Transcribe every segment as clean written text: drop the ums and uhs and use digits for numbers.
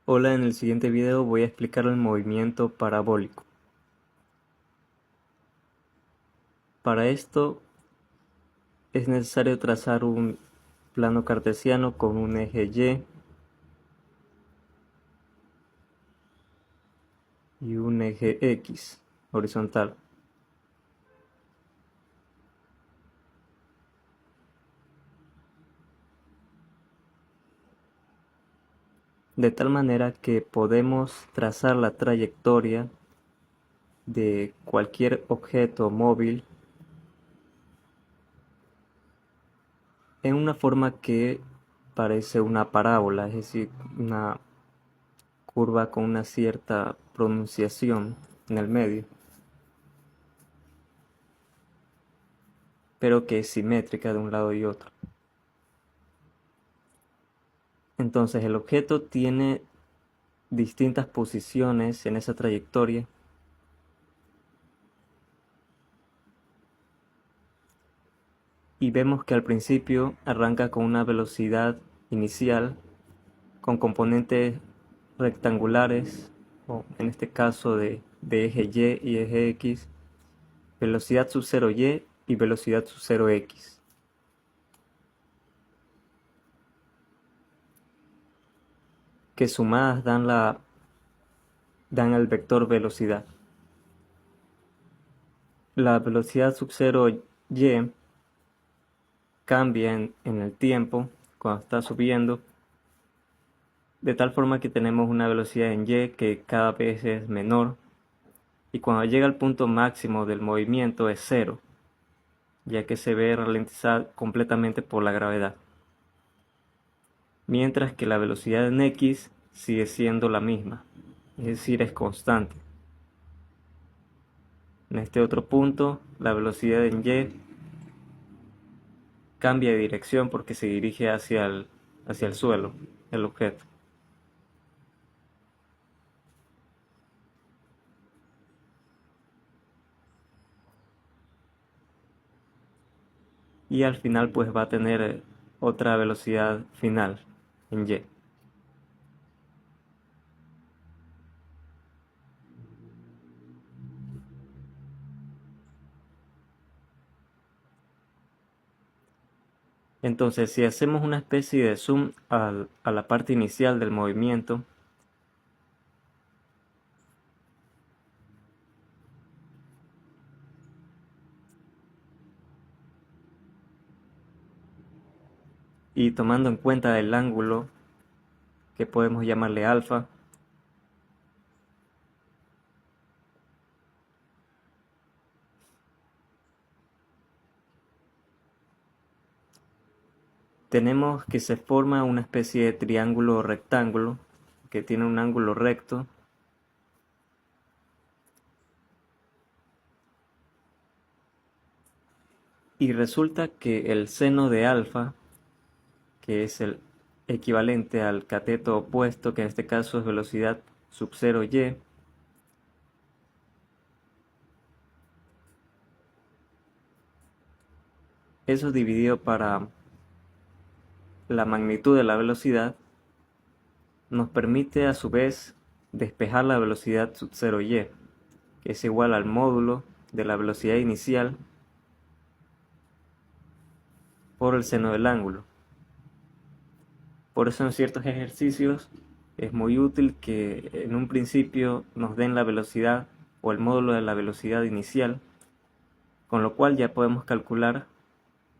Hola, en el siguiente video voy a explicar el movimiento parabólico. Para esto es necesario trazar un plano cartesiano con un eje Y y un eje X horizontal. De tal manera que podemos trazar la trayectoria de cualquier objeto móvil en una forma que parece una parábola, es decir, una curva con una cierta pronunciación en el medio, pero que es simétrica de un lado y otro. Entonces el objeto tiene distintas posiciones en esa trayectoria y vemos que al principio arranca con una velocidad inicial con componentes rectangulares, o en este caso de eje Y y eje X, velocidad sub 0Y y velocidad sub 0X. Que sumadas dan el vector velocidad. La velocidad sub 0Y cambia en el tiempo cuando está subiendo, de tal forma que tenemos una velocidad en Y que cada vez es menor, y cuando llega al punto máximo del movimiento es cero, ya que se ve ralentizada completamente por la gravedad. Mientras que la velocidad en X sigue siendo la misma, es decir, es constante. En este otro punto, la velocidad en Y cambia de dirección porque se dirige hacia el suelo, el objeto. Y al final pues va a tener otra velocidad final en Y. Entonces, si hacemos una especie de zoom a la parte inicial del movimiento, y tomando en cuenta el ángulo que podemos llamarle alfa, tenemos que se forma una especie de triángulo rectángulo que tiene un ángulo recto y resulta que el seno de alfa, que es el equivalente al cateto opuesto, que en este caso es velocidad sub 0y, eso dividido para la magnitud de la velocidad nos permite a su vez despejar la velocidad sub 0y, que es igual al módulo de la velocidad inicial por el seno del ángulo. Por eso en ciertos ejercicios es muy útil que en un principio nos den la velocidad o el módulo de la velocidad inicial, con lo cual ya podemos calcular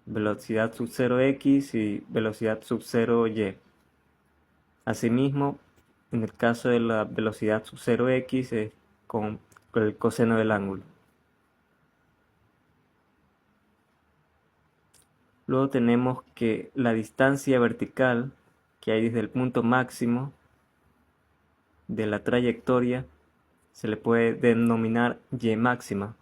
velocidad sub 0x y velocidad sub 0y. Asimismo, en el caso de la velocidad sub 0x es con el coseno del ángulo. Luego tenemos que la distancia vertical que hay desde el punto máximo de la trayectoria se le puede denominar y máxima.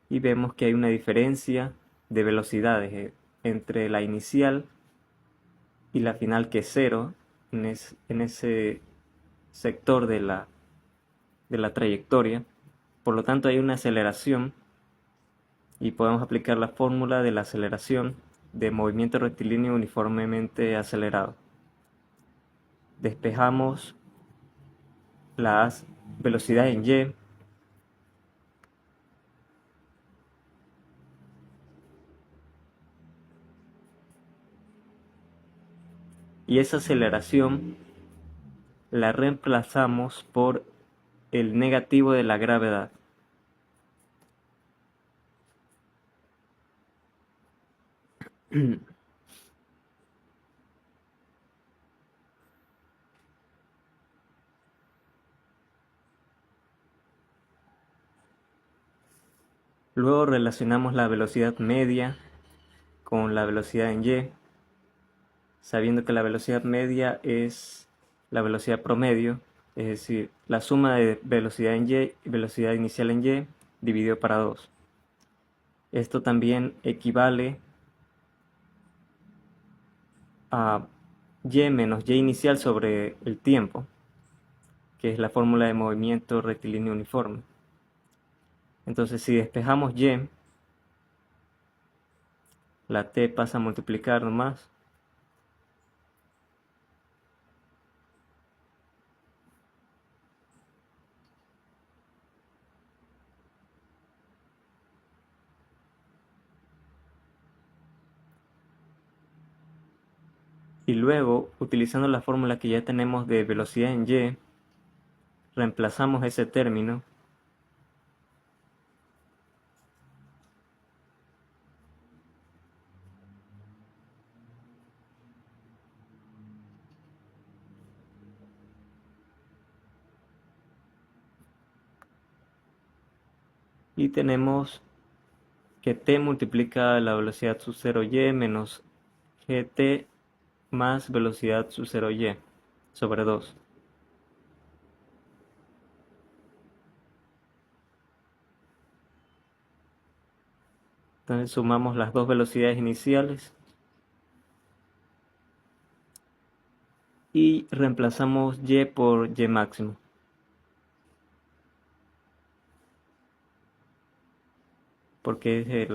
Y vemos que hay una diferencia de velocidades entre la inicial y la final, que es cero en ese sector de la trayectoria. Por lo tanto hay una aceleración y podemos aplicar la fórmula de la aceleración de movimiento rectilíneo uniformemente acelerado. despejamos la velocidad en y, y esa aceleración la reemplazamos por el negativo de la gravedad. Luego relacionamos la velocidad media con la velocidad en y, sabiendo que la velocidad media es la velocidad promedio, es decir, la suma de velocidad en y y velocidad inicial en y dividido para 2. Esto también equivale a y menos y inicial sobre el tiempo, que es la fórmula de movimiento rectilíneo uniforme. Entonces, si despejamos y, la t pasa a multiplicar nomás. Y luego, utilizando la fórmula que ya tenemos de velocidad en y, reemplazamos ese término y tenemos que t multiplica la velocidad sub 0y menos gt más velocidad sub 0y sobre 2. Entonces sumamos las dos velocidades iniciales y reemplazamos y por y máximo. Porque es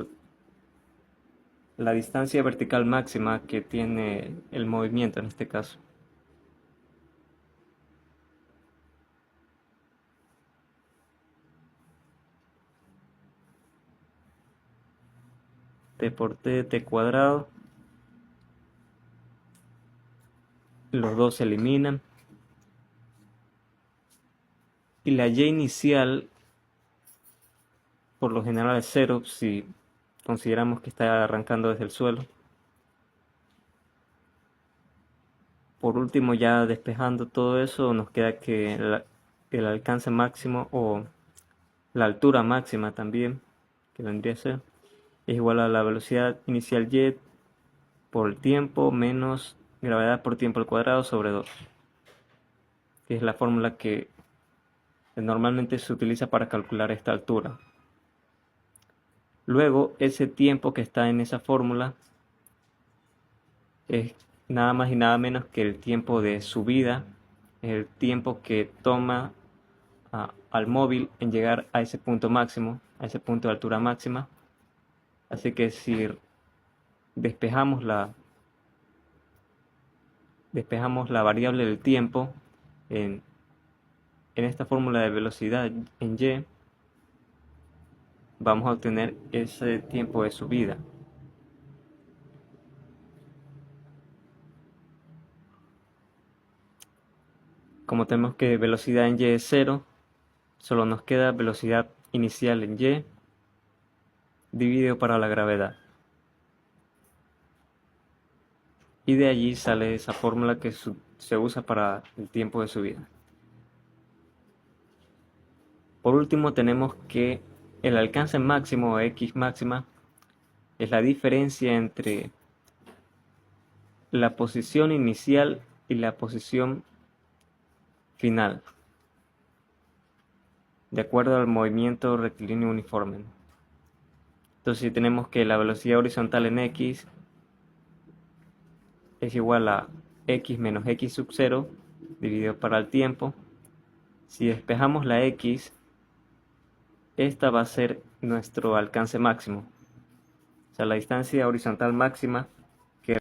la distancia vertical máxima que tiene el movimiento en este caso. T por t cuadrado. Los dos se eliminan. Y la y inicial, por lo general es 0 si consideramos que está arrancando desde el suelo. Por último, ya despejando todo eso, nos queda que el alcance máximo o la altura máxima también, que vendría a ser, es igual a la velocidad inicial y por el tiempo menos gravedad por tiempo al cuadrado sobre 2, que es la fórmula que normalmente se utiliza para calcular esta altura. Luego, ese tiempo que está en esa fórmula es nada más y nada menos que el tiempo de subida, el tiempo que toma al móvil en llegar a ese punto máximo, a ese punto de altura máxima. Así que si despejamos la variable del tiempo en esta fórmula de velocidad en y, vamos a obtener ese tiempo de subida. Como tenemos que velocidad en y es 0, solo nos queda velocidad inicial en y dividido para la gravedad. Y de allí sale esa fórmula que se usa para el tiempo de subida. Por último, tenemos que el alcance máximo o X máxima es la diferencia entre la posición inicial y la posición final, de acuerdo al movimiento rectilíneo uniforme. Entonces, si tenemos que la velocidad horizontal en X es igual a X menos X sub 0 dividido para el tiempo, si despejamos la X, esta va a ser nuestro alcance máximo. O sea, la distancia horizontal máxima